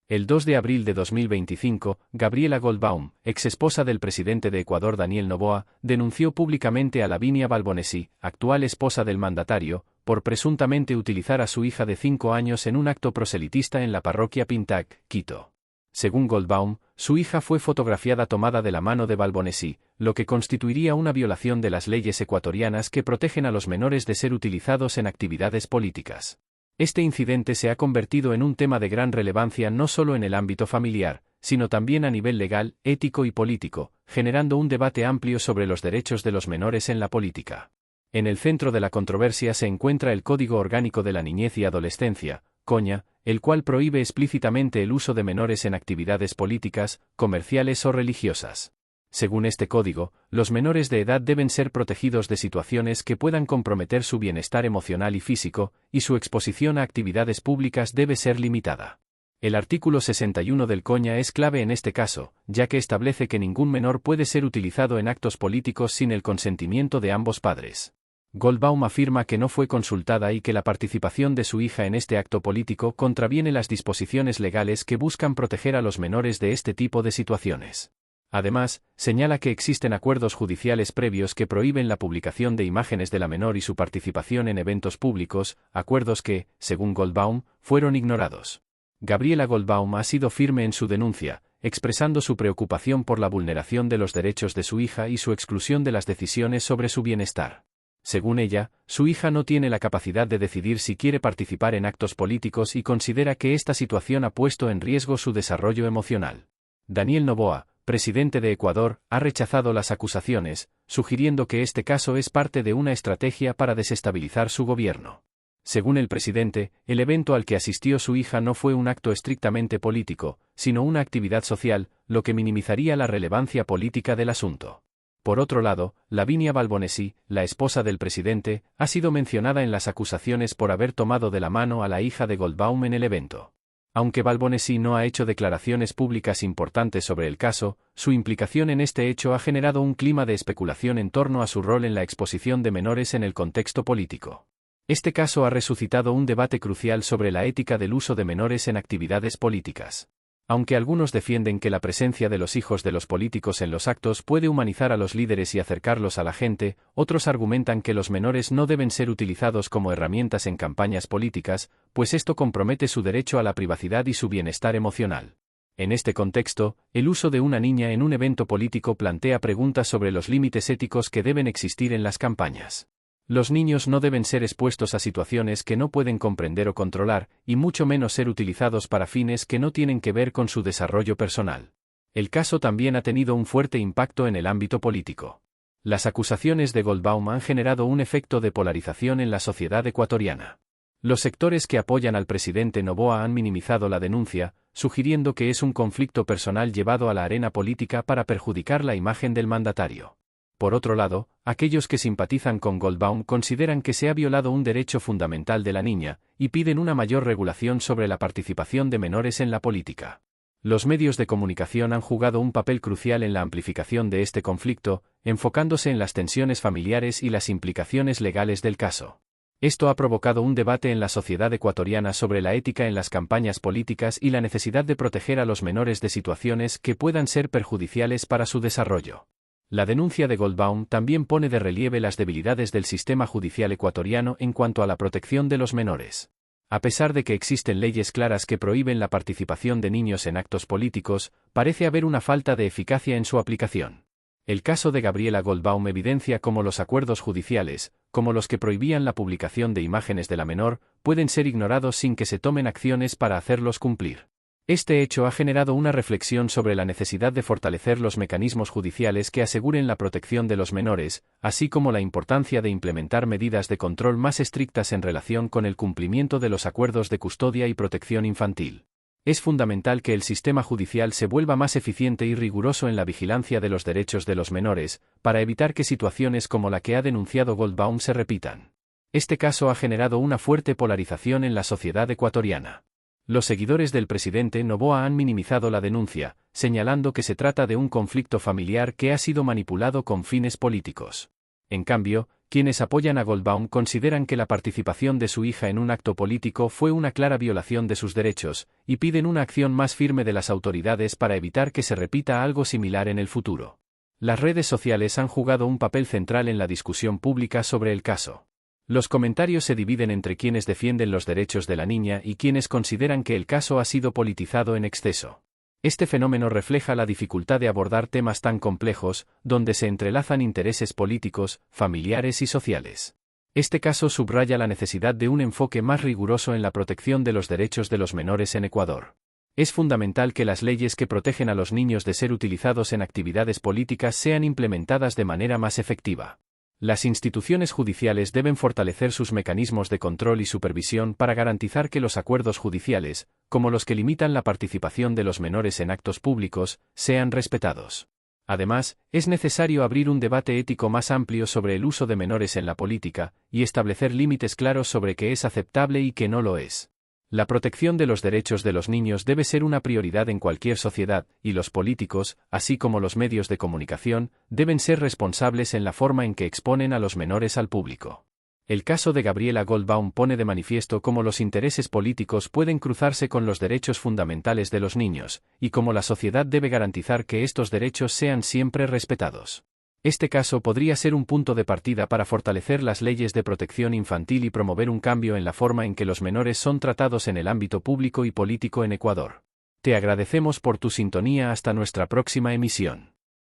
El 2 de abril de 2025, Gabriela Goldbaum, ex esposa del presidente de Ecuador Daniel Noboa, denunció públicamente a Lavinia Balbonesi, actual esposa del mandatario, por presuntamente utilizar a su hija de 5 años en un acto proselitista en la parroquia Pintac, Quito. Según Goldbaum, su hija fue fotografiada tomada de la mano de Balbonesi, lo que constituiría una violación de las leyes ecuatorianas que protegen a los menores de ser utilizados en actividades políticas. Este incidente se ha convertido en un tema de gran relevancia no solo en el ámbito familiar, sino también a nivel legal, ético y político, generando un debate amplio sobre los derechos de los menores en la política. En el centro de la controversia se encuentra el Código Orgánico de la Niñez y Adolescencia, CONIA, el cual prohíbe explícitamente el uso de menores en actividades políticas, comerciales o religiosas. Según este código, los menores de edad deben ser protegidos de situaciones que puedan comprometer su bienestar emocional y físico, y su exposición a actividades públicas debe ser limitada. El artículo 61 del CONIA es clave en este caso, ya que establece que ningún menor puede ser utilizado en actos políticos sin el consentimiento de ambos padres. Goldbaum afirma que no fue consultada y que la participación de su hija en este acto político contraviene las disposiciones legales que buscan proteger a los menores de este tipo de situaciones. Además, señala que existen acuerdos judiciales previos que prohíben la publicación de imágenes de la menor y su participación en eventos públicos, acuerdos que, según Goldbaum, fueron ignorados. Gabriela Goldbaum ha sido firme en su denuncia, expresando su preocupación por la vulneración de los derechos de su hija y su exclusión de las decisiones sobre su bienestar. Según ella, su hija no tiene la capacidad de decidir si quiere participar en actos políticos y considera que esta situación ha puesto en riesgo su desarrollo emocional. Daniel Noboa, presidente de Ecuador, ha rechazado las acusaciones, sugiriendo que este caso es parte de una estrategia para desestabilizar su gobierno. Según el presidente, el evento al que asistió su hija no fue un acto estrictamente político, sino una actividad social, lo que minimizaría la relevancia política del asunto. Por otro lado, Lavinia Balbonesi, la esposa del presidente, ha sido mencionada en las acusaciones por haber tomado de la mano a la hija de Goldbaum en el evento. Aunque Balbonesi no ha hecho declaraciones públicas importantes sobre el caso, su implicación en este hecho ha generado un clima de especulación en torno a su rol en la exposición de menores en el contexto político. Este caso ha resucitado un debate crucial sobre la ética del uso de menores en actividades políticas. Aunque algunos defienden que la presencia de los hijos de los políticos en los actos puede humanizar a los líderes y acercarlos a la gente, otros argumentan que los menores no deben ser utilizados como herramientas en campañas políticas, pues esto compromete su derecho a la privacidad y su bienestar emocional. En este contexto, el uso de una niña en un evento político plantea preguntas sobre los límites éticos que deben existir en las campañas. Los niños no deben ser expuestos a situaciones que no pueden comprender o controlar, y mucho menos ser utilizados para fines que no tienen que ver con su desarrollo personal. El caso también ha tenido un fuerte impacto en el ámbito político. Las acusaciones de Goldbaum han generado un efecto de polarización en la sociedad ecuatoriana. Los sectores que apoyan al presidente Noboa han minimizado la denuncia, sugiriendo que es un conflicto personal llevado a la arena política para perjudicar la imagen del mandatario. Por otro lado, aquellos que simpatizan con Goldbaum consideran que se ha violado un derecho fundamental de la niña, y piden una mayor regulación sobre la participación de menores en la política. Los medios de comunicación han jugado un papel crucial en la amplificación de este conflicto, enfocándose en las tensiones familiares y las implicaciones legales del caso. Esto ha provocado un debate en la sociedad ecuatoriana sobre la ética en las campañas políticas y la necesidad de proteger a los menores de situaciones que puedan ser perjudiciales para su desarrollo. La denuncia de Goldbaum también pone de relieve las debilidades del sistema judicial ecuatoriano en cuanto a la protección de los menores. A pesar de que existen leyes claras que prohíben la participación de niños en actos políticos, parece haber una falta de eficacia en su aplicación. El caso de Gabriela Goldbaum evidencia cómo los acuerdos judiciales, como los que prohibían la publicación de imágenes de la menor, pueden ser ignorados sin que se tomen acciones para hacerlos cumplir. Este hecho ha generado una reflexión sobre la necesidad de fortalecer los mecanismos judiciales que aseguren la protección de los menores, así como la importancia de implementar medidas de control más estrictas en relación con el cumplimiento de los acuerdos de custodia y protección infantil. Es fundamental que el sistema judicial se vuelva más eficiente y riguroso en la vigilancia de los derechos de los menores, para evitar que situaciones como la que ha denunciado Goldbaum se repitan. Este caso ha generado una fuerte polarización en la sociedad ecuatoriana. Los seguidores del presidente Noboa han minimizado la denuncia, señalando que se trata de un conflicto familiar que ha sido manipulado con fines políticos. En cambio, quienes apoyan a Goldbaum consideran que la participación de su hija en un acto político fue una clara violación de sus derechos, y piden una acción más firme de las autoridades para evitar que se repita algo similar en el futuro. Las redes sociales han jugado un papel central en la discusión pública sobre el caso. Los comentarios se dividen entre quienes defienden los derechos de la niña y quienes consideran que el caso ha sido politizado en exceso. Este fenómeno refleja la dificultad de abordar temas tan complejos, donde se entrelazan intereses políticos, familiares y sociales. Este caso subraya la necesidad de un enfoque más riguroso en la protección de los derechos de los menores en Ecuador. Es fundamental que las leyes que protegen a los niños de ser utilizados en actividades políticas sean implementadas de manera más efectiva. Las instituciones judiciales deben fortalecer sus mecanismos de control y supervisión para garantizar que los acuerdos judiciales, como los que limitan la participación de los menores en actos públicos, sean respetados. Además, es necesario abrir un debate ético más amplio sobre el uso de menores en la política, y establecer límites claros sobre qué es aceptable y qué no lo es. La protección de los derechos de los niños debe ser una prioridad en cualquier sociedad, y los políticos, así como los medios de comunicación, deben ser responsables en la forma en que exponen a los menores al público. El caso de Gabriela Goldbaum pone de manifiesto cómo los intereses políticos pueden cruzarse con los derechos fundamentales de los niños, y cómo la sociedad debe garantizar que estos derechos sean siempre respetados. Este caso podría ser un punto de partida para fortalecer las leyes de protección infantil y promover un cambio en la forma en que los menores son tratados en el ámbito público y político en Ecuador. Te agradecemos por tu sintonía hasta nuestra próxima emisión.